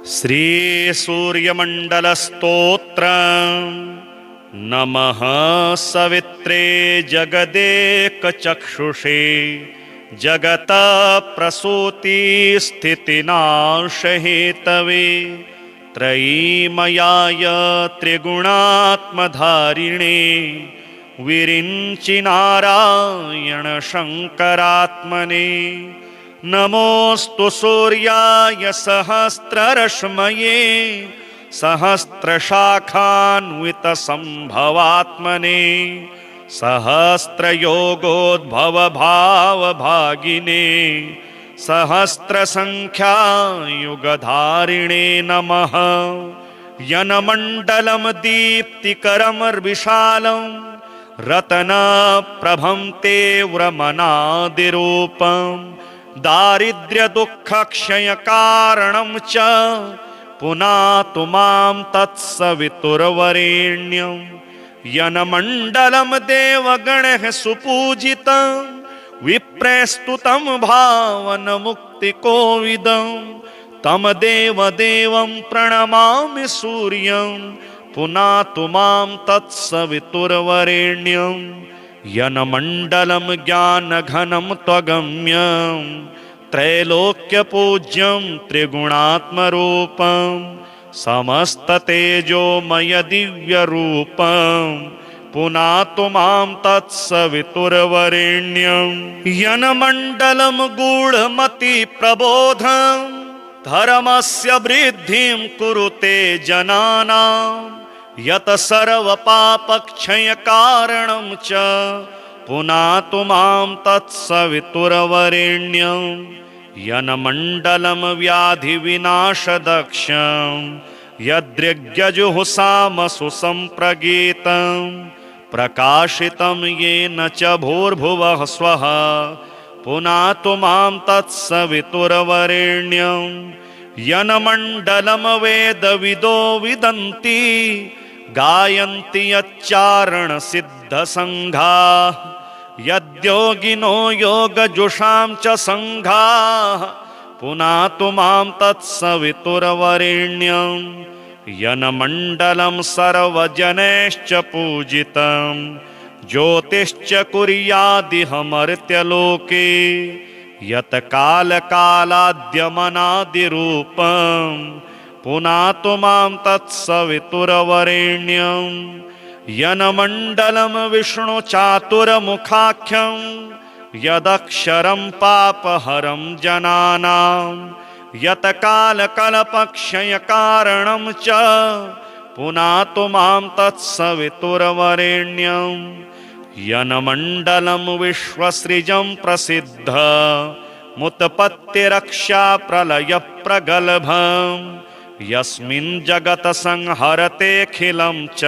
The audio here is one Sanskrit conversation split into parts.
श्री सूर्यमण्डलस्तोत्रम्। नमः सवित्रे जगदेकचक्षुषे जगतः प्रसूतिस्थितिनाशहेतवे त्रयीमयाय त्रिगुणात्मधारिणे विरिञ्चि नारायण शङ्करात्मने। नमोऽस्तु सूर्याय सहस्ररश्मये सहस्रशाखान्वितसम्भवात्मने सहस्रयोगोद्भवभावभागिने सहस्रसङ्ख्यायुगधारिणे नमः। यनमण्डलं दीप्तिकरमर्विशालं रत्नप्रभं तीव्रमनादिरूपं दारिद्र्यदुःखक्षयकारणं च पुनातु मां तत्सवितुर्वरेण्यं। यनमण्डलं देवगणः सुपूजितं विप्रस्तुतं भावनमुक्तिकोविदं तं देवदेवं प्रणमामि सूर्यं पुनातु मां तत्सवितुर्वरेण्यं। यनमण्डलं ज्ञानघनं त्वगम्यं त्रैलोक्यपूज्यं त्रिगुणात्मरूपं समस्ततेजोमय दिव्यरूपं पुनातु मां तत्सवितुर्वरेण्यं। यनमण्डलं गूढमतिप्रबोधं धर्मस्य वृद्धिं कुरुते जनानां यत् सर्वपापक्षयकारणं च पुनातु मां तत्सवितुर्वरेण्यं। यनमण्डलं व्याधिविनाशदक्षं यदृग्यजुहुषामसु सम्प्रगीतं प्रकाशितं येन च भूर्भुवः स्वः पुनातु मां तत्सवितुर्वरेण्यं। यनमण्डलं वेदविदो विदन्ति गायन्ति यच्चारणसिद्धसङ्घाः यद्योगिनो योगजुषां च सङ्घाः पुनातु मां तत्सवितुर्वरेण्यं। यनमण्डलं सर्वजनैश्च पूजितं ज्योतिश्च कुर्यादिह मर्त्यलोके यत् कालकालाद्यमनादिरूपं पुनातु मां तत्सवितुर्वरेण्यं। यनमण्डलं विष्णुचातुर्मुखाख्यं यदक्षरं पापहरं जनानां यत् कालकल्पक्षयकारणं च पुनातु मां तत्सवितुर्वरेण्यं। यनमण्डलं विश्वसृजं प्रसिद्ध मुत्पत्तिरक्षाप्रलयप्रगल्भं यस्मिन् जगत् संहरतेऽखिलं च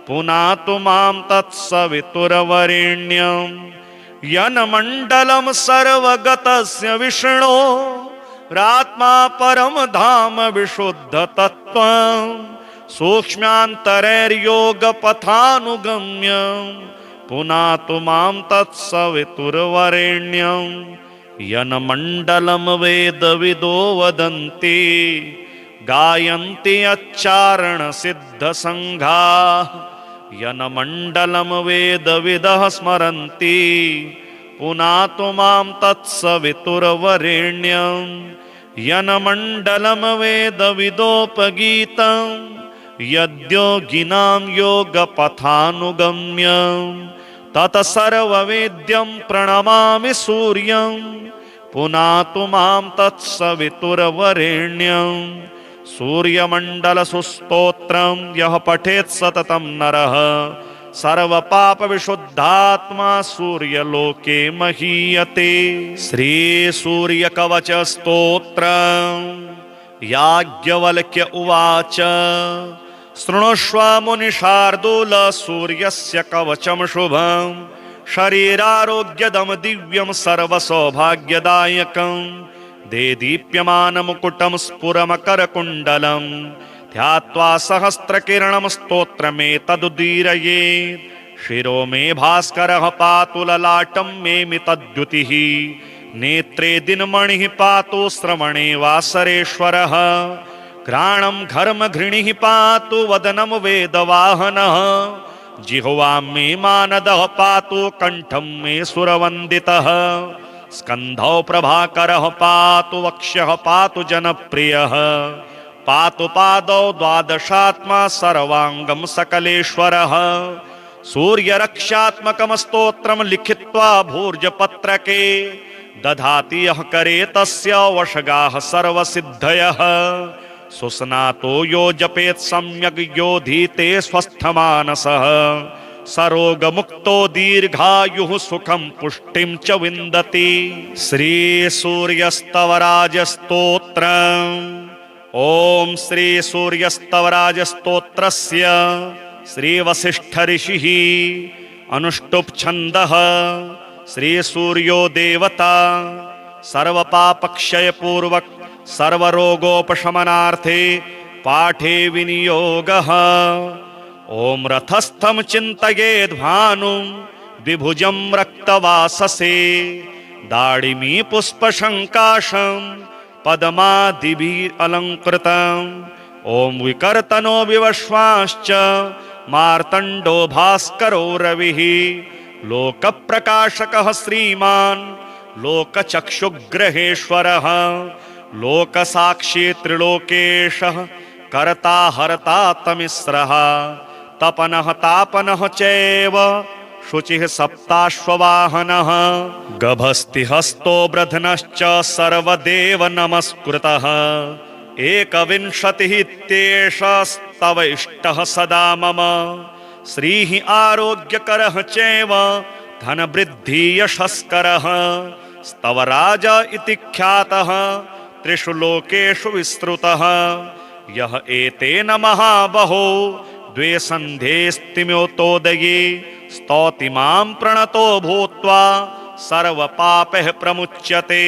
पुनातु मां तत्सवितुर्वरेण्यं। यनमण्डलं सर्वगतस्य विष्णो रात्मा परं धाम विशुद्धतत्त्वं सूक्ष्मान्तरैर्योगपथानुगम्यं पुनातु मां तत्सवितुर्वरेण्यं। यनमण्डलं वेदविदो वदन्ति गायन्ति यच्चारणसिद्धसङ्घाः यनमण्डलं वेदविदः स्मरन्ति पुनातु मां तत्सवितुर्वरेण्यं। यनमण्डलं वेदविदोपगीतं यद्योगिनां योगपथानुगम्यं तत्सर्ववेद्यं प्रणमामि सूर्यं पुनातु मां तत्सवितुर्वरेण्यं। सूर्यमण्डलस्तोत्रं यः पठेत् सततं नरः सर्वपापविशुद्धात्मा सूर्यलोके महीयते। श्रीसूर्यकवचस्तोत्रम्। याज्ञवल्क्य उवाच शृणुष्व मुनिशार्दूल सूर्यस्य कवचं शुभं शरीरारोग्यदं दिव्यं सर्वसौभाग्यदायकं देदीप्यमानमुकुटं स्फुरमकरकुण्डलं ध्यात्वा सहस्रकिरणं स्तोत्रमेतदुदीरयेत्। शिरो मे भास्करः पातु ललाटं मे मितद्युतिः नेत्रे दिनमणिः पातु श्रवणे वासरेश्वरः घ्राणं घर्म घृणिः पातु वदनं वेदवाहनः जिह्वां मे मानदः पातु कण्ठं मे सुरवन्दितः स्कन्धौ प्रभाकरः पातु वक्ष्यः पातु जनप्रियः पातु पादौ द्वादशात्मा सर्वाङ्गं सकलेश्वरः सूर्यरक्षात्मकं स्तोत्रं लिखित्वा भूर्जपत्रके दधाति यः करे तस्य वशगाः सर्वसिद्धयः सुस्नातो यो जपेत् सम्यग् योधीते स्वस्थमानसः सरोगमुक्तो दीर्घायुः सुखं पुष्टिं च विन्दति। श्री सूर्यस्तवराजस्तोत्रम्। ओम श्री सूर्यस्तवराजस्तोत्रस्य श्री वसिष्ठ ऋषिः अनुष्टुप् छन्दः। श्री सूर्यो देवता सर्वपापक्षय पूर्वक सर्वरोगोपशमनार्थे पाठे विनियोगः। ओम रथस्थं चिन्तयेद् भानुं द्विभुजं रक्तवाससे दाडिमी पुष्पशङ्काशं पद्मादिभिः अलङ्कृतम्। ओम विकर्तनो विवश्वाश्च मार्तण्डो भास्करो रविः लोकप्रकाशकः श्रीमान् लोकचक्षुग्रहेश्वरः लोकसाक्षी त्रिलोकेशः कर्ता हर्ता तमिस्रः तपनः तापनः चैव शुचिः सप्ताश्ववाहनः गभस्तिहस्तो ब्रध्नश्च सर्वदेव नमस्कृतः एकविंशतिः इत्येषस्तव इष्टः सदा मम श्रीः आरोग्यकरः चैव धनवृद्धि यशस्करः स्तवराज इति ख्यातः त्रिषु लोकेषु विस्तृतः यः एतेन महाबहो द्वे सन्ध्येऽस्तिम्योतोदये स्तौति मां प्रणतो भूत्वा सर्वपापैः प्रमुच्यते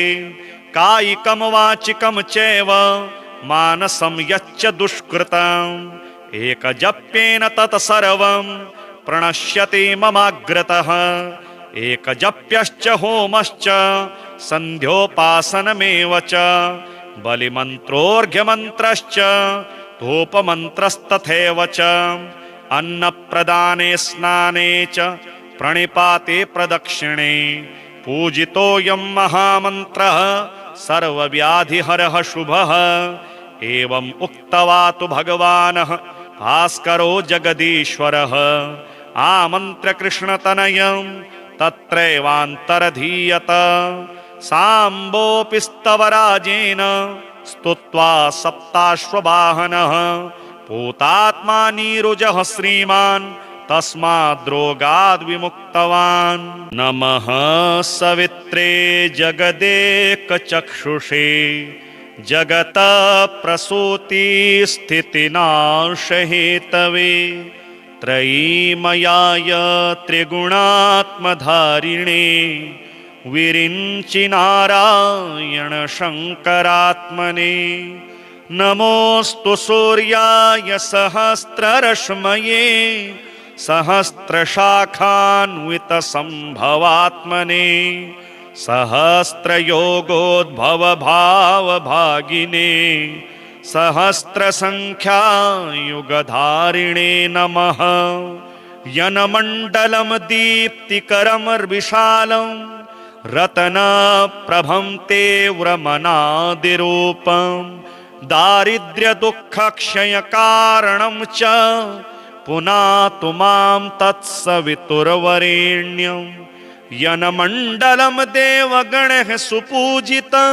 कायिकं वाचिकं चैव मानसं यच्च दुष्कृतम् एकजप्येन तत् सर्वं प्रणश्यति ममाग्रतः एकजप्यश्च होमश्च सन्ध्योपासनमेव च बलिमन्त्रोऽर्घ्यमन्त्रश्च धूपमन्त्रस्तथैव च अन्नप्रदाने स्नाने च प्रणिपाते प्रदक्षिणे पूजितोऽयं महामन्त्रः सर्वव्याधिहरः शुभः एवम् उक्त्वा तु भगवानः भास्करो जगदीश्वरः आमन्त्र्य कृष्णतनयं तत्रैवान्तरधीयत साम्बोऽपि स्तवराजेन स्तुत्वा सप्ताश्ववाहनः पूतात्मा नीरुजः श्रीमान् तस्माद्रोगाद् विमुक्तवान्। नमः सवित्रे जगदेकचक्षुषे जगत प्रसूति स्थितिनाशहेतवे त्रयीमयाय त्रिगुणात्मधारिणे विरिञ्चि नारायण शङ्करात्मने नमोऽस्तु सूर्याय सहस्ररश्मये सहस्रशाखान्वितसम्भवात्मने सहस्रयोगोद्भवभावभागिने सहस्रसङ्ख्यायुगधारिणे नमः। यनमण्डलं दीप्तिकरं विशालं रत्नप्रभं तीव्रमनादिरूपं दारिद्र्यदुःखक्षयकारणं च पुनातु मां तत्सवितुर्वरेण्यं यनमण्डलं देवगणैः सुपूजितं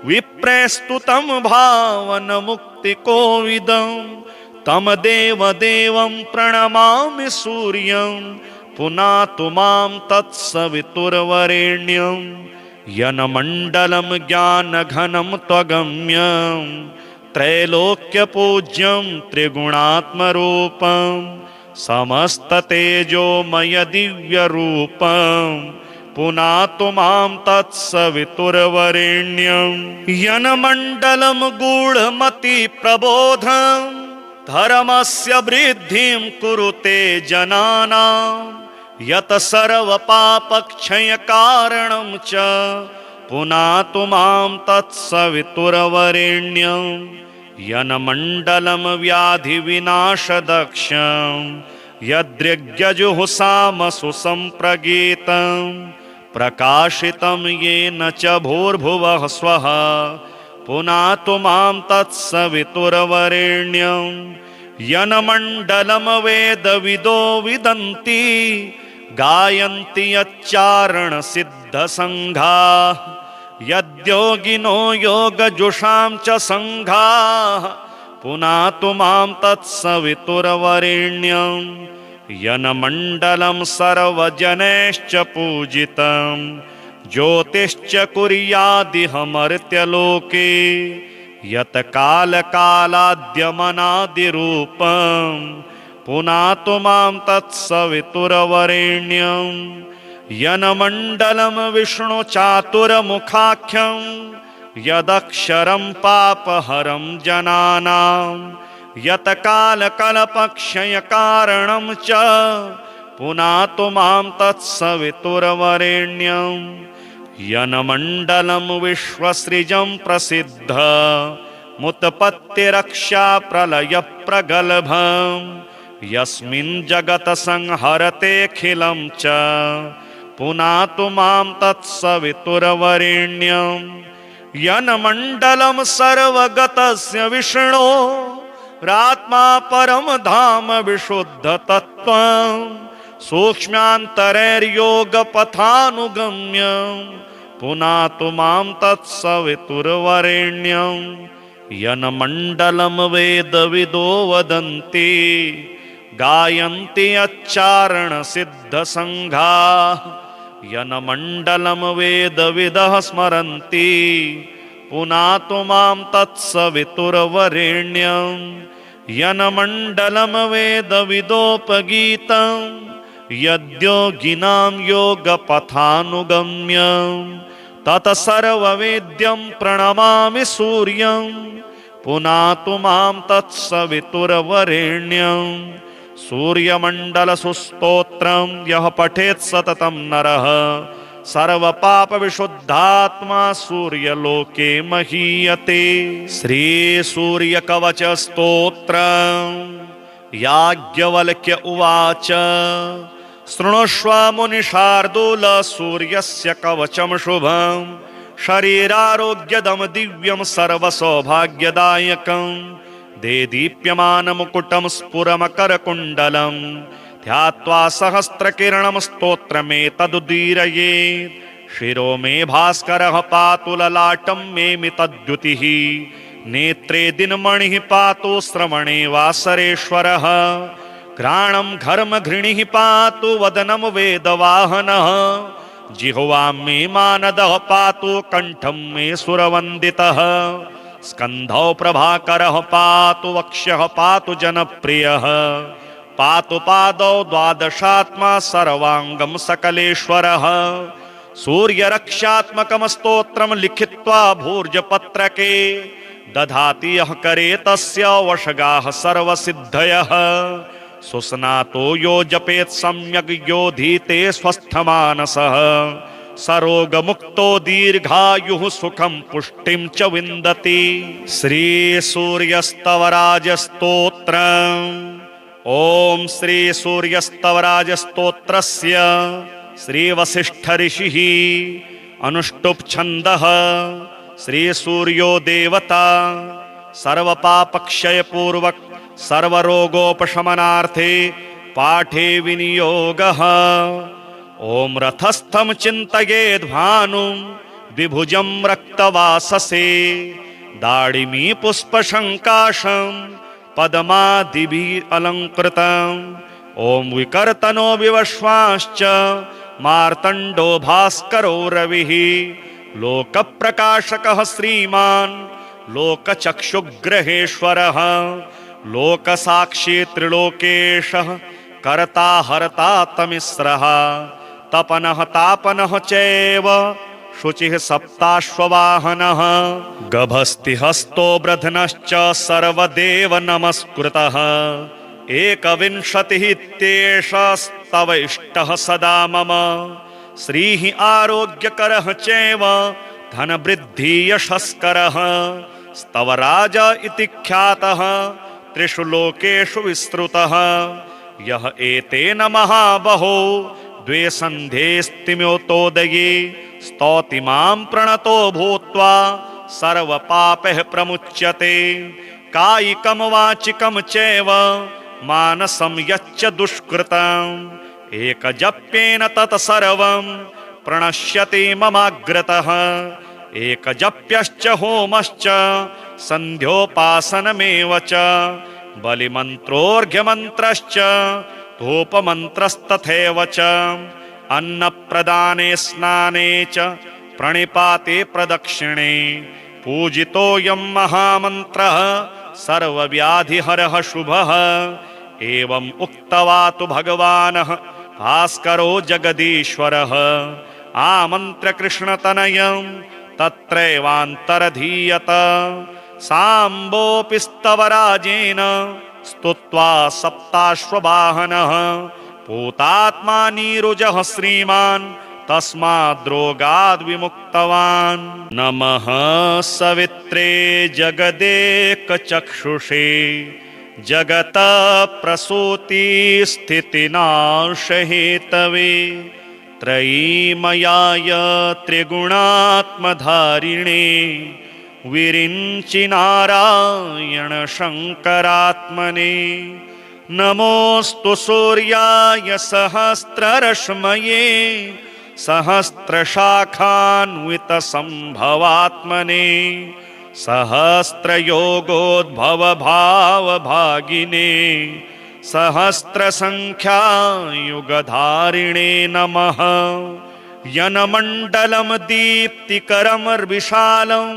विप्रस्तुतं भावनमुक्तिकोविदं तं देवदेवं प्रणमामि सूर्यं पुनातु मां तत्सवितुर्वरेण्यं यनमण्डलं ज्ञानघनं त्वगम्यं त्रैलोक्यपूज्यं त्रिगुणात्मरूपं समस्ततेजोमय दिव्यरूपं पुनातु मां तत्सवितुर्वरेण्यं यनमण्डलं गूढमतिप्रबोधं धर्मस्य वृद्धिं कुरुते जनानां यत् सर्वपापक्षयकारणं च पुनातु मां तत्सवितुर्वरेण्यं यनमण्डलं व्याधिविनाशदक्षं यद्रिग्यजुहुषामसु सम्प्रगीतं प्रकाशितं येन च भूर्भुवः स्वः पुनातु मां तत्सवितुर्वरेण्यं यनमण्डलं वेदविदो विदन्ति गायन्ति यच्चारणसिद्धसङ्घाः यद्योगिनो योगजुषां च सङ्घाः पुनातु मां तत्सवितुर्वरेण्यं यनमण्डलं सर्वजनैश्च पूजितं ज्योतिश्च कुर्यादिह मर्त्यलोके यत् कालकालाद्यमनादिरूपं पुनातु मां तत्सवितुर्वरेण्यं यनमण्डलं विष्णुचातुर्मुखाख्यं यदक्षरं पापहरं जनानां यत् कालकल्पक्षयकारणं च पुनातु मां तत्सवितुर्वरेण्यं यनमण्डलं विश्वसृजं प्रसिद्धमुत्पत्तिरक्षा प्रलयप्रगल्भं यस्मिन् जगत् संहरतेऽखिलं च पुनातु मां तत्सवितुर्वरेण्यं यनमण्डलं सर्वगतस्य विष्णो रात्मा परम धाम विशुद्धतत्त्वं सूक्ष्मान्तरैर्योगपथानुगम्यं पुनातु मां तत्सवितुर्वरेण्यं यनमण्डलं वेदविदो वदन्ति गायन्ति यच्चारणसिद्धसङ्घाः यनमण्डलं वेदविदः स्मरन्ति पुनातु मां तत्सवितुर्वरेण्यं यनमण्डलं वेदविदोपगीतं यद्योगिनां योगपथानुगम्यं तत्सर्ववेद्यं प्रणमामि सूर्यं पुनातु मां तत्सवितुर्वरेण्यं सूर्यमण्डलसुस्तोत्रं यः पठेत् सततं नरः सर्वपापविशुद्धात्मा सूर्यलोके महीयते। श्रीसूर्यकवचस्तोत्रम् याज्ञवल्क्य उवाच शृणुष्व मुनिशार्दूल सूर्यस्य कवचं शुभं शरीरारोग्यदं दिव्यं सर्वसौभाग्यदायकं देदीप्यमानमुकुटं स्फुरमकरकुण्डलं ध्यात्वा सहस्रकिरणं स्तोत्रमेतदुदीरयेत् शिरो मे भास्करः पातु ललाटं मे मितद्युतिः नेत्रे दिनमणिः पातु श्रवणे वासरेश्वरः घ्राणं घर्मघृणिः पातु वदनं वेदवाहनः जिह्वां मे मानदः पातु कण्ठं मे सुरवन्दितः स्कन्धौ प्रभाकरः पातु वक्ष्यः पातु जनप्रियः पातु पादौ द्वादशात्मा सर्वाङ्गं सकलेश्वरः सूर्यरक्षात्मकं स्तोत्रं लिखित्वा भूर्जपत्रके दधाति यः करे तस्य वशगाः सर्वसिद्धयः सुस्नातो यो जपेत् सम्यग् योधीते स्वस्थमानसः सरोगमुक्तो दीर्घायुः सुखं पुष्टिं च विन्दति। श्रीसूर्यस्तवराजस्तोत्रम् ॐ श्रीसूर्यस्तवराजस्तोत्रस्य श्रीवसिष्ठऋषिः अनुष्टुप् छन्दः श्रीसूर्यो देवता सर्वपापक्षयपूर्वक सर्वरोगोपशमनार्थे पाठे विनियोगः। ॐ रथस्थं चिन्तयेद्भानुं द्विभुजं रक्तवाससे दाडिमी पुष्पशङ्काशं पद्मादिभिः अलङ्कृतम् ॐ विकर्तनो विवश्वाश्च मार्तण्डो भास्करो रविः लोकप्रकाशकः श्रीमान् लोकचक्षुग्रहेश्वरः लोकसाक्षी त्रिलोकेशः कर्ता हर्ता तमिस्रः तपनः तापनः चैव शुचिः सप्ताश्ववाहनः गभस्तिहस्तो ब्रध्नश्च सर्वदेव नमस्कृतः एकविंशतिः इत्येषस्तव इष्टः सदा मम श्रीः आरोग्यकरः चैव धनवृद्धि यशस्करः स्तवराज इति ख्यातः त्रिषु लोकेषु विस्तृतः यः एतेन महाबहो द्वे सन्ध्येऽस्तिम्योतोदये स्तौति मां प्रणतो भूत्वा सर्वपापैः प्रमुच्यते कायिकं वाचिकं चैव मानसं यच्च दुष्कृतम् एकजप्येन तत् सर्वं प्रणश्यति ममाग्रतः एकजप्यश्च होमश्च सन्ध्योपासनमेव च बलिमन्त्रोऽर्घ्यमन्त्रश्च धूपमन्त्रस्तथैव च अन्नप्रदाने स्नाने च प्रणिपाते प्रदक्षिणे पूजितोऽयं महामन्त्रः सर्वव्याधिहरः शुभः एवम् उक्त्वा तु भगवानः भास्करो जगदीश्वरः आमन्त्र्य कृष्णतनयं तत्रैवान्तरधीयत साम्बोऽपि स्तवराजेन स्तुत्वा सप्ताश्ववाहनः पूतात्मा नीरुजः श्रीमान् तस्माद्रोगाद् विमुक्तवान्। नमः सवित्रे जगदेकचक्षुषे जगतः प्रसूति स्थितिनाशहेतवे त्रयीमयाय त्रिगुणात्मधारिणे विरिञ्चि नारायण शङ्करात्मने नमोऽस्तु सूर्याय सहस्ररश्मये सहस्रशाखान्वितसम्भवात्मने सहस्रयोगोद्भवभावभागिने सहस्रसङ्ख्यायुगधारिणे नमः। यनमण्डलं दीप्तिकरं विशालं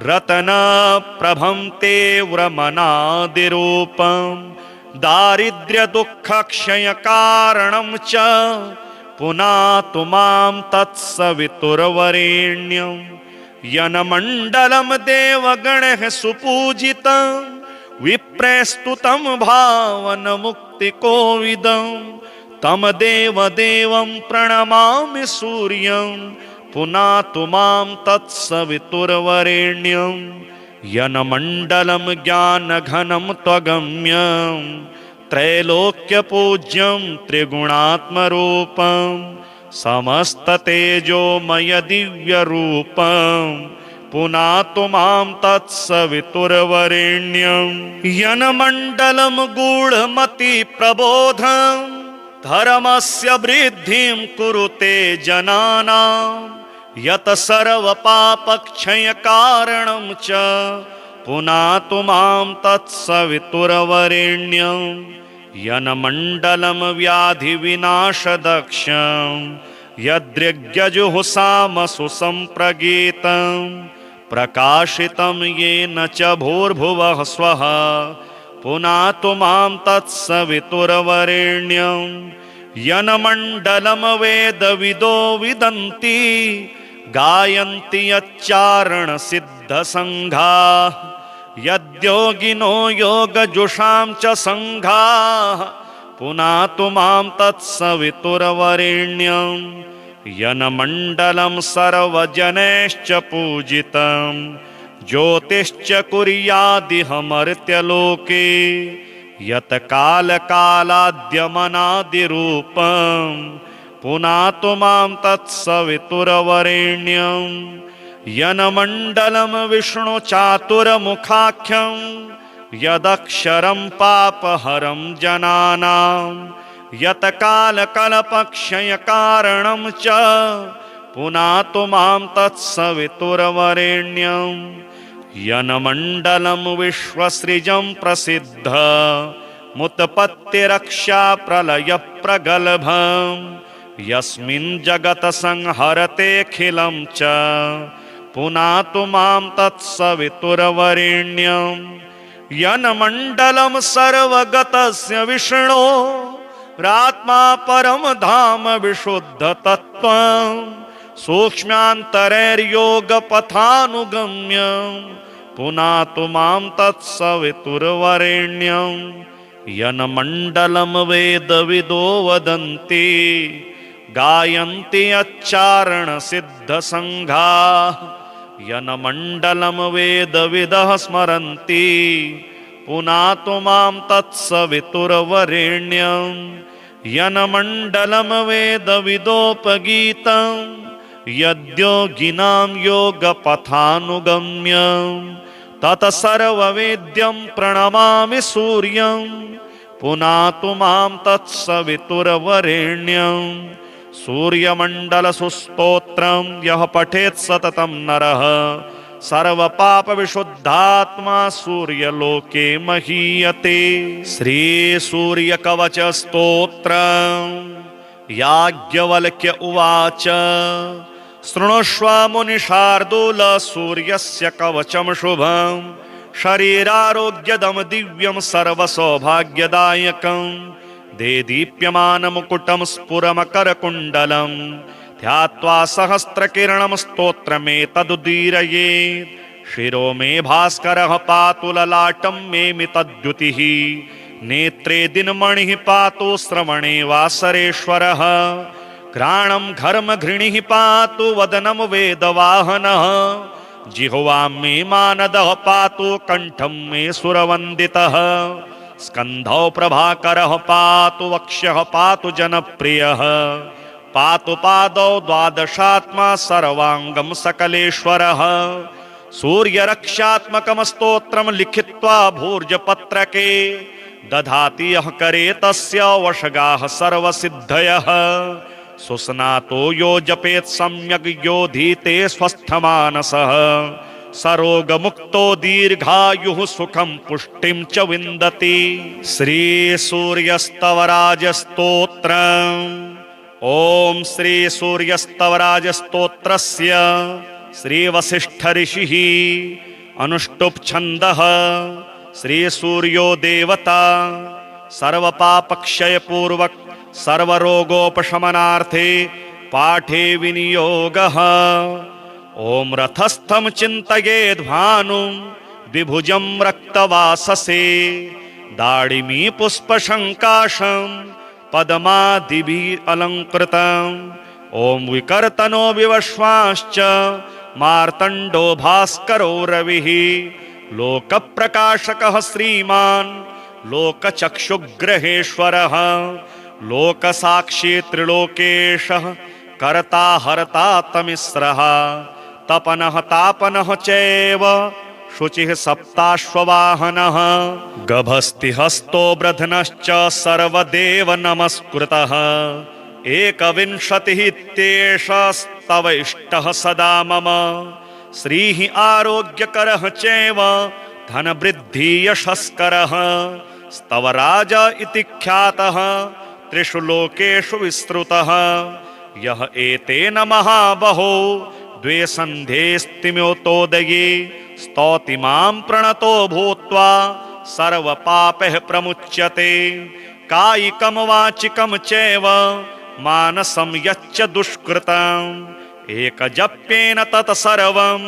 रत्नप्रभं तीव्रमनादिरूपं दारिद्र्यदुःखक्षयकारणं च पुनातु मां तत्सवितुर्वरेण्यं यनमण्डलं देवगणैः सुपूजितं विप्रस्तुतं भावनमुक्तिकोविदं तं देवदेवं प्रणमामि सूर्यं पुनातु मां तत्सवितुर्वरेण्यं यनमण्डलं ज्ञानघनं त्वगम्यं त्रैलोक्यपूज्यं त्रिगुणात्मरूपं समस्ततेजोमय दिव्यरूपं पुनातु मां तत्सवितुर्वरेण्यं यनमण्डलं गूढमतिप्रबोधं धर्मस्य वृद्धिं कुरुते जनानां यत् सर्वपापक्षयकारणं च पुनातु मां तत्सवितुर्वरेण्यं यनमण्डलं व्याधिविनाशदक्षं यदृग्यजुहुषामसु सम्प्रगीतं प्रकाशितं येन च भूर्भुवः स्वः पुनातु मां तत्सवितुर्वरेण्यं यनमण्डलं वेदविदो विदन्ति गायन्ति यच्चारणसिद्धसङ्घाः यद्योगिनो योगजुषां च सङ्घाः पुनातु मां तत्सवितुर्वरेण्यं यनमण्डलं सर्वजनैश्च पूजितं ज्योतिश्च कुर्यादिह मर्त्यलोके यत् कालकालाद्यमनादिरूपं पुनातु मां तत्सवितुर्वरेण्यं यनमण्डलं विष्णुचातुर्मुखाख्यं यदक्षरं पापहरं जनानां यत् कालकल्पक्षयकारणं च पुनातु मां तत्सवितुर्वरेण्यं यनमण्डलं विश्वसृजं प्रसिद्ध मुत्पत्तिरक्षाप्रलयप्रगल्भं यस्मिन् जगत् संहरतेऽखिलं च पुनातु मां तत्सवितुर्वरेण्यं यनमण्डलं सर्वगतस्य विष्णो रात्मा परम धाम विशुद्धतत्त्वं सूक्ष्मान्तरैर्योगपथानुगम्यं पुनातु मां तत्सवितुर्वरेण्यं यनमण्डलं वेदविदो वदन्ति गायन्ति यच्चारणसिद्धसङ्घाः यन्मण्डलं वेदविदः स्मरन्ति पुनातु मां तत्सवितुर्वरेण्यं यन्मण्डलं वेदविदोपगीतं यद्योगिनां योगपथानुगम्यं तत्सर्ववेद्यं प्रणमामि सूर्यं पुनातु मां तत्सवितुर्वरेण्यं सूर्यमण्डलसुस्तोत्रं यः पठेत् सततं नरः सर्वपापविशुद्धात्मा सूर्यलोके महीयते। श्रीसूर्यकवचस्तोत्रम् याज्ञवल्क्य उवाच शृणुष्व मुनिशार्दूल सूर्यस्य कवचं शुभं शरीरारोग्यदं दिव्यं सर्वसौभाग्यदायकं देदीप्यमानमुकुटं स्फुरमकरकुण्डलं ध्यात्वा सहस्रकिरणं स्तोत्रमेतदुदीरयेत् शिरो मे भास्करः पातु ललाटं मे मितद्युतिः नेत्रे दिनमणिः पातु श्रवणे वासरेश्वरः घ्राणं घर्मघृणिः पातु वदनं वेदवाहनः जिह्वां मे मानदः पातु कण्ठं मे सुरवन्दितः स्कन्धौ प्रभाकरः पातु वक्ष्यः पातु जनप्रियः पातु पादौ द्वादशात्मा सर्वाङ्गं सकलेश्वरः सूर्यरक्षात्मकं स्तोत्रं लिखित्वा भूर्जपत्रके दधाति यः करे तस्य वशगाः सर्वसिद्धयः सुस्नातो यो जपेत् सम्यग् योधीते स्वस्थमानसः सरोगमुक्तो दीर्घायुः सुखं पुष्टिं च विन्दति। श्रीसूर्यस्तवराजस्तोत्रम् ॐ श्रीसूर्यस्तवराजस्तोत्रस्य श्रीवसिष्ठऋषिः अनुष्टुप् छन्दः श्रीसूर्यो देवता सर्वपापक्षयपूर्वक सर्वरोगोपशमनार्थे पाठे विनियोगः। ॐ रथस्थं चिन्तयेद्भानुं द्विभुजं रक्तवाससे दाडिमी पुष्पशङ्काशं पद्मादिभिः अलङ्कृतम् ॐ विकर्तनो विवश्वाश्च मार्तण्डो भास्करो रविः लोकप्रकाशकः श्रीमान् लोकचक्षुग्रहेश्वरः लोकसाक्षी त्रिलोकेशः कर्ता हर्ता तमिस्रः तपनः तापनः चैव शुचिः सप्ताश्ववाहनः गभस्तिहस्तो ब्रध्नश्च सर्वदेव नमस्कृतः एकविंशतिः इत्येषस्तव इष्टः सदा मम श्रीः आरोग्यकरः चैव धनवृद्धि यशस्करः स्तवराज इति ख्यातः त्रिषु लोकेषु विस्तृतः यः एतेन महाबहो द्वे सन्ध्ये स्तिम्योतोदये स्तौति मां प्रणतो भूत्वा सर्वपापैः प्रमुच्यते कायिकं वाचिकं चैव मानसं यच्च दुष्कृतम् एकजप्येन तत् सर्वं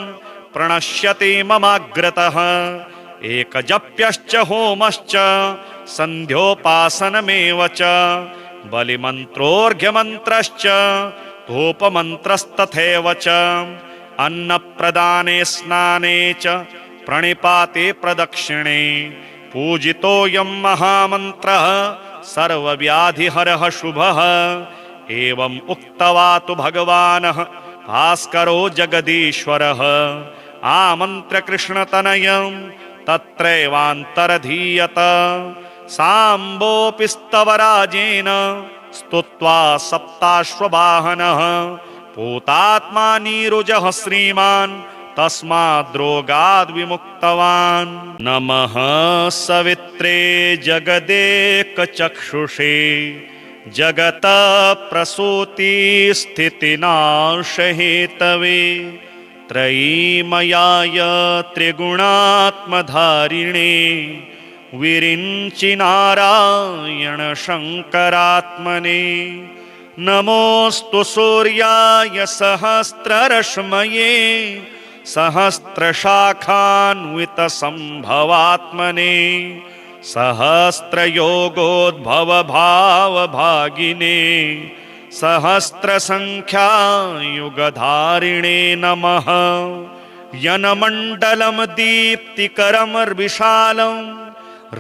प्रणश्यति ममाग्रतः एकजप्यश्च होमश्च सन्ध्योपासनमेव च बलिमन्त्रोऽर्घ्यमन्त्रश्च धूपमन्त्रस्तथैव च अन्नप्रदाने स्नाने च प्रणिपाते प्रदक्षिणे पूजितोऽयं महामन्त्रः सर्वव्याधिहरः शुभः एवम् उक्त्वा तु भगवान् भास्करो जगदीश्वरः आमन्त्र्य कृष्णतनयं तत्रैवान्तरधीयत साम्बोऽपि स्तवराजेन स्तुत्वा सप्ताश्ववाहनः पूतात्मा नीरुजः श्रीमान् तस्माद्रोगाद् विमुक्तवान्। नमः सवित्रे जगदेकचक्षुषे जगत प्रसूति स्थितिनाशहेतवे त्रयीमयाय त्रिगुणात्मधारिणे विरिञ्चि नारायण शङ्करात्मने नमोऽस्तु सूर्याय सहस्ररश्मये सहस्रशाखान्वितसम्भवात्मने सहस्रयोगोद्भवभावभागिने सहस्रसङ्ख्यायुगधारिणे नमः। यनमण्डलं दीप्तिकरमर्विशालं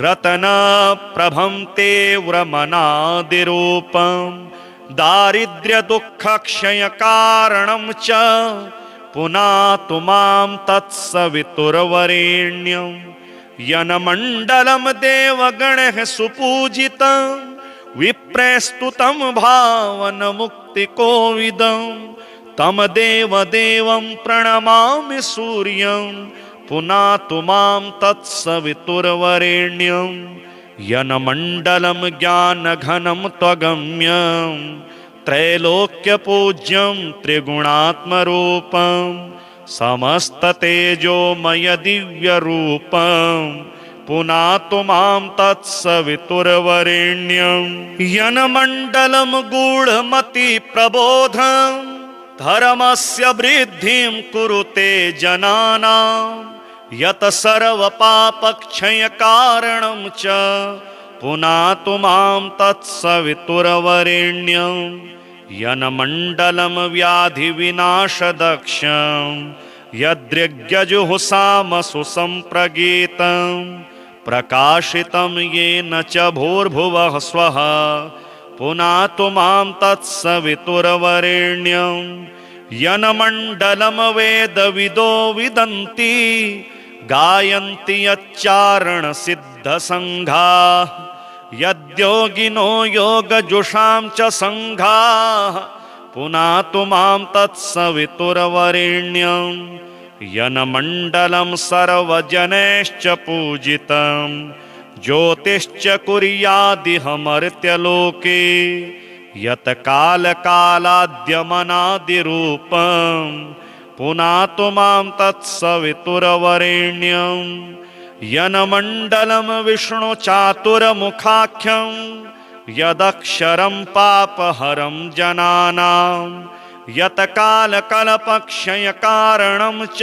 रत्नप्रभं तीव्रमनादिरूपं दारिद्र्यदुःखक्षयकारणं च पुनातु मां तत्सवितुर्वरेण्यं यनमण्डलं देवगणैः सुपूजितं विप्रस्तुतं भावनमुक्तिकोविदं तं देवदेवं प्रणमामि सूर्यं पुनातु मां तत्सवितुर्वरेण्यं यनमण्डलं ज्ञानघनं त्वगम्यं त्रैलोक्यपूज्यं त्रिगुणात्मरूपं समस्ततेजोमय दिव्यरूपं पुनातु मां तत्सवितुर्वरेण्यं यनमण्डलं गूढमतिप्रबोधं धर्मस्य वृद्धिं कुरुते जनानां यत् सर्वपापक्षयकारणं च पुनातु मां तत्सवितुर्वरेण्यं यनमण्डलं व्याधिविनाशदक्षं यदृग्यजुहुषामसु सम्प्रगीतं प्रकाशितं येन च भूर्भुवः स्वः पुनातु मां तत्सवितुर्वरेण्यं यनमण्डलं वेदविदो विदन्ति गायन्ति यच्चारणसिद्धसङ्घाः यद्योगिनो योगजुषां च सङ्घाः पुनातु मां तत्सवितुर्वरेण्यं यनमण्डलं सर्वजनैश्च पूजितं ज्योतिश्च कुर्यादिह मर्त्यलोके यत् कालकालाद्यमनादिरूपं पुनातु मां तत्सवितुर्वरेण्यं यनमण्डलं विष्णुचातुर्मुखाख्यं यदक्षरं पापहरं जनानां यत् कालकल्पक्षयकारणं च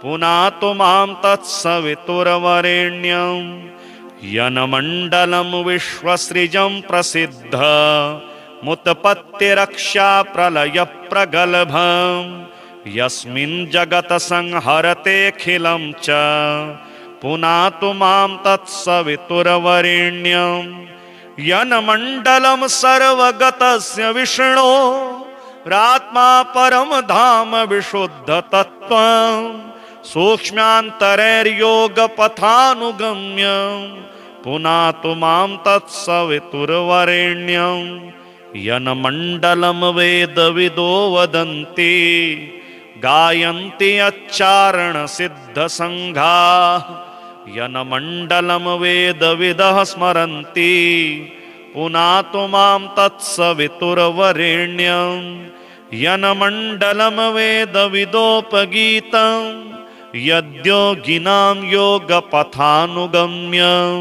पुनातु मां तत्सवितुर्वरेण्यं यनमण्डलं विश्वसृजं प्रसिद्ध मुत्पत्तिरक्षा प्रलयप्रगल्भं यस्मिन् जगत् संहरतेऽखिलं च पुनातु मां तत्सवितुर्वरेण्यं यनमण्डलं सर्वगतस्य विष्णो रात्मा परं धाम विशुद्धतत्त्वं सूक्ष्मान्तरैर्योगपथानुगम्यं पुनातु मां तत्सवितुर्वरेण्यं यनमण्डलं वेदविदो वदन्ति गायन्ति यच्चारणसिद्धसङ्घाः यनमण्डलं वेदविदः स्मरन्ति पुनातु मां तत्सवितुर्वरेण्यं यनमण्डलं वेदविदोपगीतं यद्योगिनां योगपथानुगम्यं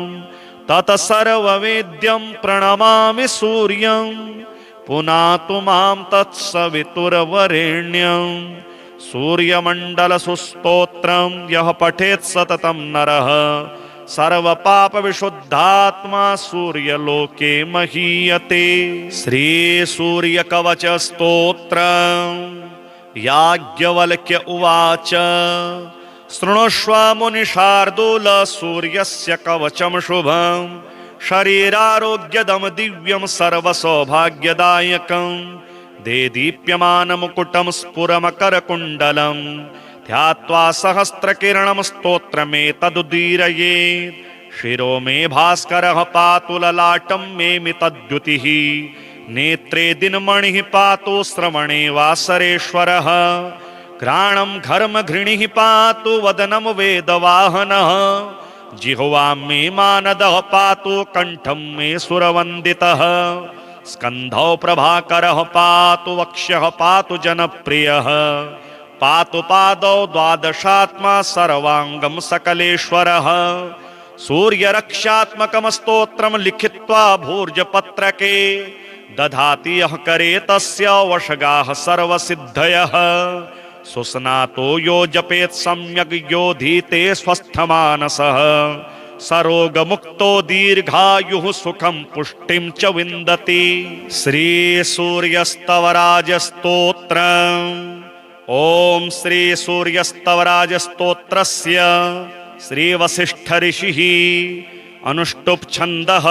तत्सर्ववेद्यं प्रणमामि सूर्यं पुनातु मां तत्सवितुर्वरेण्यं सूर्यमण्डलसुस्तोत्रं यः पठेत् सततं नरः सर्वपापविशुद्धात्मा सूर्यलोके महीयते। श्रीसूर्यकवचस्तोत्रं याज्ञवल्क्य उवाच शृणुष्व मुनिशार्दूल सूर्यस्य कवचं शुभं शरीरारोग्यदं दिव्यं सर्वसौभाग्यदायकं देदीप्यमानमुकुटं स्फुरमकरकुण्डलं ध्यात्वा सहस्रकिरणं स्तोत्रमेतदुदीरयेत् शिरो मे भास्करः पातु ललाटं मे मितद्युतिः नेत्रे दिनमणिः पातु श्रवणे वासरेश्वरः घ्राणं घर्मघृणिः पातु वदनं वेदवाहनः जिह्वां मे मानदः पातु कण्ठं मे सुरवन्दितः स्कन्धौ प्रभाकरः पातु वक्ष्यः पातु जनप्रियः पातु पादौ द्वादशात्मा सर्वाङ्गं सकलेश्वरः सूर्यरक्षात्मकं स्तोत्रं लिखित्वा भूर्जपत्रके दधाति यः करे तस्य वशगाः सर्वसिद्धयः सुस्नातो यो जपेत् सम्यग् योधीते स्वस्थमानसः सरोगमुक्तो दीर्घायुः सुखं पुष्टिं च विन्दति। श्रीसूर्यस्तवराजस्तोत्रम् ॐ श्री सूर्यस्तवराजस्तोत्रस्य श्री वसिष्ठ ऋषिः अनुष्टुप् छन्दः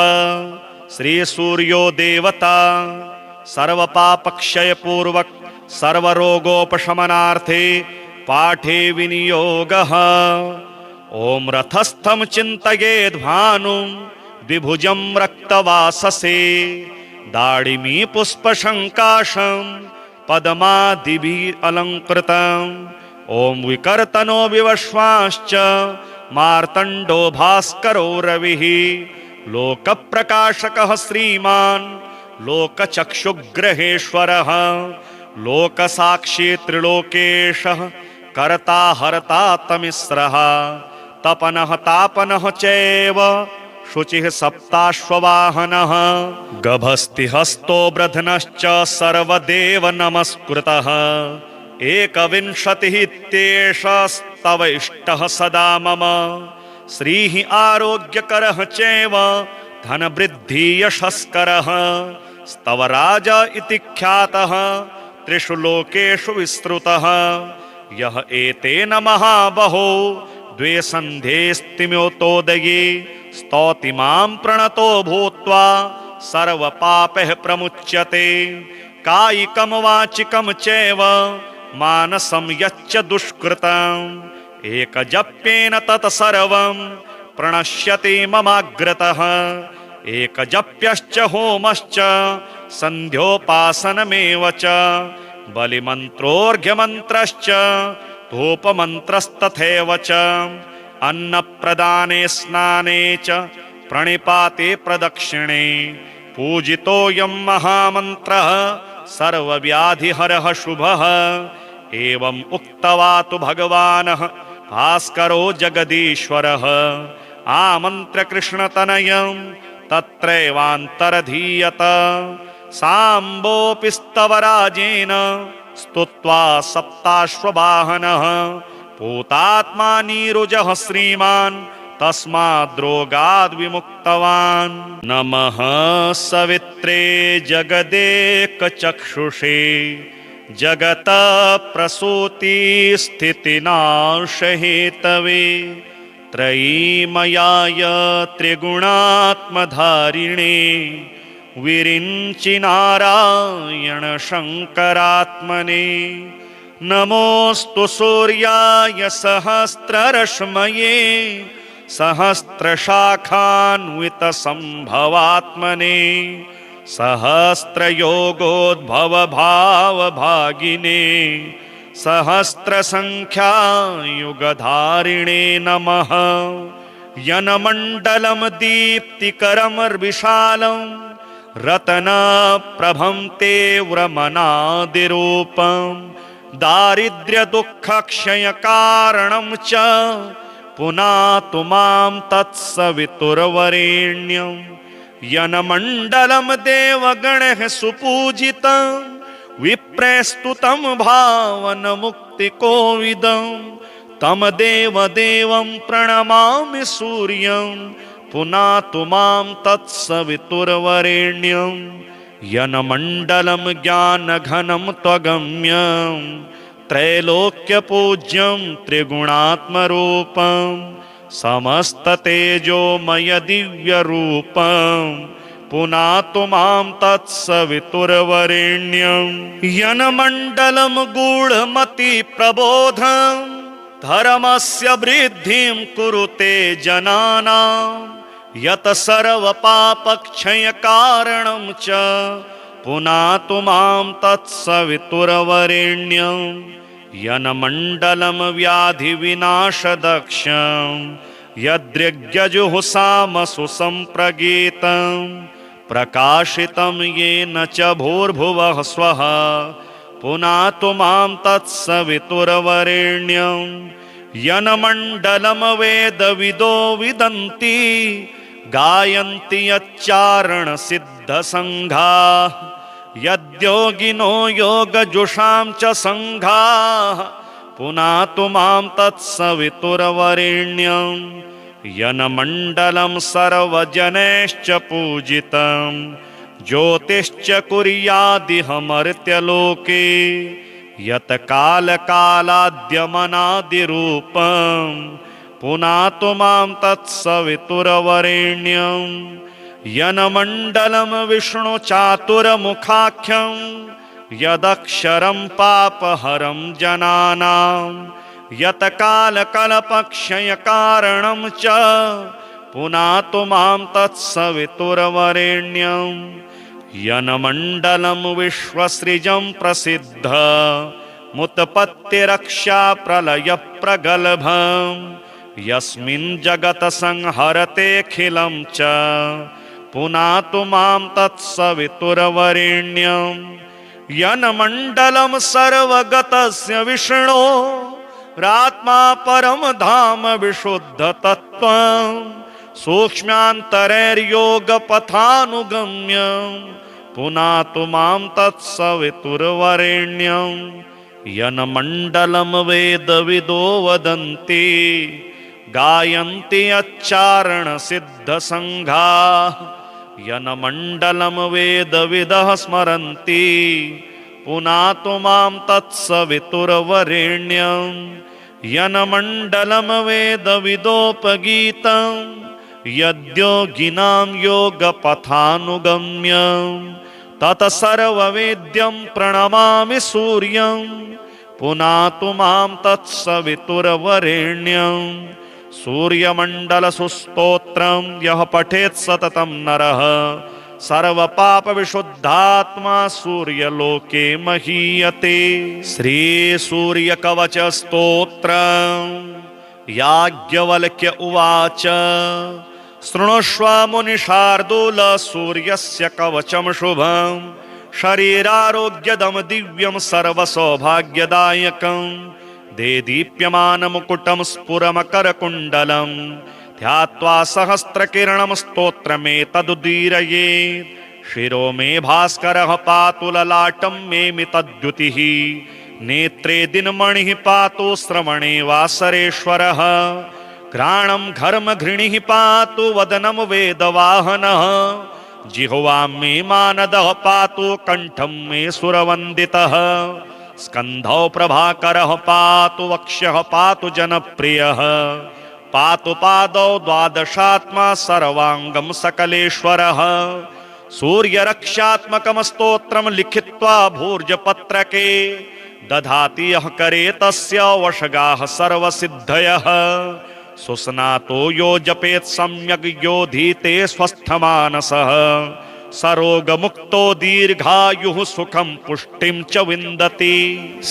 श्री सूर्यो देवता सर्वपापक्षय पूर्वक सर्वरोगोपशमनार्थे पाठे विनियोगः। ॐ रथस्थं चिन्तयेद्भानुं द्विभुजं रक्तवाससे दाडिमी पुष्पशङ्काशं पद्मादिभिः अलङ्कृतम्। ॐ विकर्तनो विवश्वाश्च मार्तण्डो भास्करो रविः लोकप्रकाशकः श्रीमान् लोकचक्षुग्रहेश्वरः लोकसाक्षी त्रिलोकेशः कर्ता हर्ता तमिस्रः तपनः तापनः चैव शुचिः सप्ताश्ववाहनः गभस्तिहस्तो ब्रध्नश्च सर्वदेव नमस्कृतः एकविंशतिः इत्येषस्तव इष्टः सदा मम श्रीः आरोग्यकरः चैव धनवृद्धि यशस्करः स्तवराज इति ख्यातः त्रिषु लोकेषु विस्तृतः यः एतेन महाबहो द्वे सन्ध्येऽस्तिम्योतोदये स्तौति मां प्रणतो भूत्वा सर्वपापैः प्रमुच्यते कायिकं वाचिकं चैव मानसं यच्च दुष्कृतम् एकजप्येन तत् सर्वं प्रणश्यति ममाग्रतः एकजप्यश्च होमश्च सन्ध्योपासनमेव च बलिमन्त्रोऽर्घ्यमन्त्रश्च धूपमन्त्रस्तथैव च अन्नप्रदाने स्नाने च प्रणिपाते प्रदक्षिणे पूजितोऽयं महामन्त्रः सर्वव्याधिहरः शुभः। एवम् उक्त्वा तु भगवानः भास्करो जगदीश्वरः आमन्त्र्य कृष्णतनयं तत्रैवान्तरधीयत साम्बोऽपि स्तवराजेन स्तुत्वा सप्ताश्ववाहनः पूतात्मा नीरुजः श्रीमान् तस्माद्रोगाद् विमुक्तवान्। नमः सवित्रे जगदेकचक्षुषे जगत प्रसूति स्थितिनाशहेतवे त्रयीमयाय त्रिगुणात्मधारिणे विरिञ्चि नारायण शङ्करात्मने नमोऽस्तु सूर्याय सहस्ररश्मये सहस्रशाखान्वितसम्भवात्मने सहस्रयोगोद्भवभावभागिने सहस्रसङ्ख्यायुगधारिणे नमः। यनमण्डलं दीप्तिकरं विशालं रत्नप्रभं तीव्रमनादिरूपं दारिद्र्यदुःखक्षयकारणं च पुनातु मां तत्सवितुर्वरेण्यं यनमण्डलं देवगणैः सुपूजितं विप्रस्तुतं भावनमुक्तिकोविदं तं देवदेवं प्रणमामि सूर्यं पुनातु मां तत्सवितुर्वरेण्यं यनमण्डलं ज्ञानघनं त्वगम्यं त्रैलोक्यपूज्यं त्रिगुणात्मरूपं समस्ततेजोमय दिव्यरूपं पुनातु मां तत्सवितुर्वरेण्यं यनमण्डलं गूढमतिप्रबोधं धर्मस्य वृद्धिं कुरुते जनानां यत् सर्वपापक्षयकारणं च पुनातु मां तत्सवितुर्वरेण्यं यनमण्डलं व्याधिविनाशदक्षं यदृग्यजुहुषामसु सम्प्रगीतं प्रकाशितं येन च भूर्भुवः स्वः पुनातु मां तत्सवितुर्वरेण्यं यनमण्डलं वेदविदो विदन्ति गायन्ति यच्चारणसिद्धसङ्घाः यद्योगिनो योगजुषां च सङ्घाः पुनातु मां तत्सवितुर्वरेण्यं यनमण्डलं सर्वजनैश्च पूजितं ज्योतिश्च कुर्यादिह मर्त्यलोके यत काल कालाद्यमनादिरूपं पुनातु मां तत्सवितुर्वरेण्यं यन्मण्डलं विष्णुचातुर्मुखाख्यं यदक्षरं पापहरं जनानां यत कालकल्पक्षयकारणं च पुनातु मां तत्सवितुर्वरेण्यं यन्मण्डलं विश्वसृजं प्रसिद्ध मुत्पत्तिरक्षा प्रलयप्रगल्भं यस्मिन् जगत् संहरतेऽखिलं च पुनातु मां तत्सवितुर्वरेण्यं यन्मण्डलं सर्वगतस्य विष्णो रात्मा परम धाम विशुद्धतत्त्वं सूक्ष्मान्तरैर्योगपथानुगम्यं पुनातु मां तत्सवितुर्वरेण्यं यन्मण्डलं वेदविदो वदन्ति गायन्ति अच्छारणसिद्धसङ्घाः यन्मण्डलं वेदविदः स्मरन्ति पुनातु मां तत्सवितुर्वरेण्यं यन्मण्डलं वेदविदोपगीतं यद्योगिनां योगपथानुगम्यं तत्सर्ववेद्यं प्रणमामि सूर्यं पुनातु मां तत्सवितुर्वरेण्यं सूर्यमण्डलसुस्तोत्रं यः पठेत् सततं नरः सर्वपापविशुद्धात्मा सूर्यलोके महीयते। श्रीसूर्यकवचस्तोत्रम् याज्ञवल्क्य उवाच शृणुष्व मुनिशार्दूल सूर्यस्य कवचं शुभं शरीरारोग्यदं दिव्यं सर्वसौभाग्यदायकं देदीप्यमानमुकुटं स्फुरमकरकुण्डलं ध्यात्वा सहस्रकिरणं स्तोत्रमेतदुदीरयेत् शिरो मे भास्करः पातु ललाटं मे मितद्युतिः नेत्रे दिनमणिः पातु श्रवणे वासरेश्वरः घ्राणं घर्मघृणिः पातु वदनं वेदवाहनः जिह्वां मे मानदः पातु कण्ठं मे सुरवन्दितः स्कन्धौ प्रभाकरः पातु वक्ष्यः पातु जनप्रियः पातु पादौ द्वादशात्मा सर्वाङ्गं सकलेश्वरः सूर्यरक्षात्मकं स्तोत्रं लिखित्वा भूर्जपत्रके दधाति यः करे तस्य वशगाः सर्वसिद्धयः सुस्नातो यो जपेत् सम्यग् योधीते स्वस्थमानसः सरोगमुक्तो दीर्घायुः सुखं पुष्टिं च विन्दति।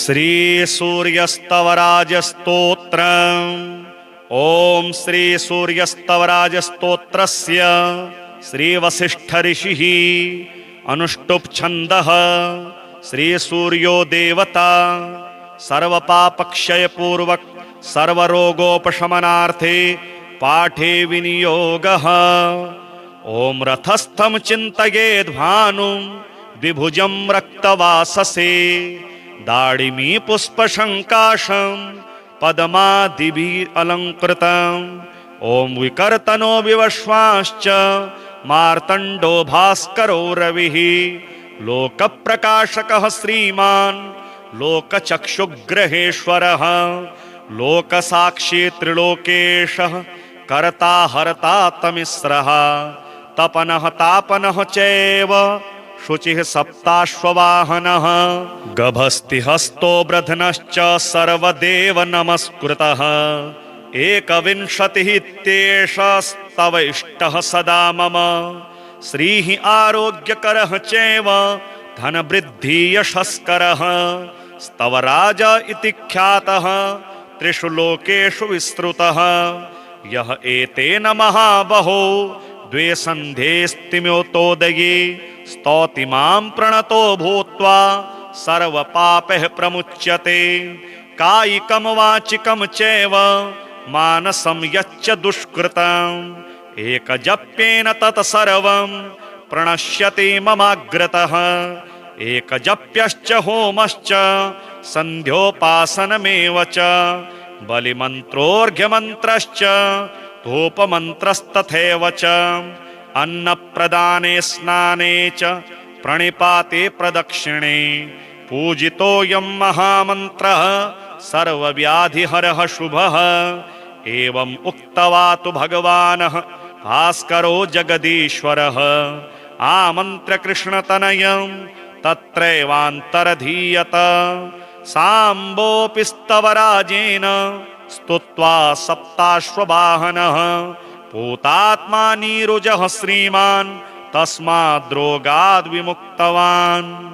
श्रीसूर्यस्तवराजस्तोत्रम्। ॐ श्रीसूर्यस्तवराजस्तोत्रस्य श्रीवसिष्ठऋषिः अनुष्टुप् छन्दः। श्रीसूर्यो देवता सर्वपापक्षयपूर्वक सर्वरोगोपशमनार्थे पाठे विनियोगः। ॐ रथस्थं चिन्तयेद्भानुं द्विभुजं रक्तवाससे दाडिमी पुष्पशङ्काशं पद्मादिभिः अलङ्कृतम्। ॐ विकर्तनो विवश्वाश्च मार्तण्डो भास्करो रविः लोकप्रकाशकः श्रीमान् लोकचक्षुग्रहेश्वरः लोकसाक्षी त्रिलोकेशः कर्ता हर्ता तमिस्रः तपनः तापनः चैव शुचिः सप्ताश्ववाहनः गभस्तिहस्तो ब्रध्नश्च सर्वदेव नमस्कृतः एकविंशतिः इत्येषस्तव इष्टः सदा मम श्रीः आरोग्यकरः चैव धनवृद्धि यशस्करः स्तवराज इति ख्यातः त्रिषु लोकेषु विस्तृतः यः एतेन महाबहो द्वे सन्ध्येऽस्तिम्योतोदये स्तौति मां प्रणतो भूत्वा सर्वपापैः प्रमुच्यते कायिकं वाचिकं चैव मानसं यच्च दुष्कृतम् एकजप्येन तत्सर्वं प्रणश्यति ममाग्रतः एकजप्यश्च होमश्च सन्ध्योपासनमेव च बलिमन्त्रोऽर्घ्यमन्त्रश्च धूपमन्त्रस्तथैव च अन्नप्रदाने स्नाने च प्रणिपाते प्रदक्षिणे पूजितोऽयं महामन्त्रः सर्वव्याधिहरः शुभः। एवम् उक्त्वा तु भगवानः भास्करो जगदीश्वरः आमन्त्र्य कृष्णतनयं तत्रैवान्तरधीयत। साम्बोऽपि स्तवराजेन स्तुत्वा सप्ताश्ववाहनः पूतात्मा नीरुजः श्रीमान् तस्माद्रोगाद् विमुक्तवान्।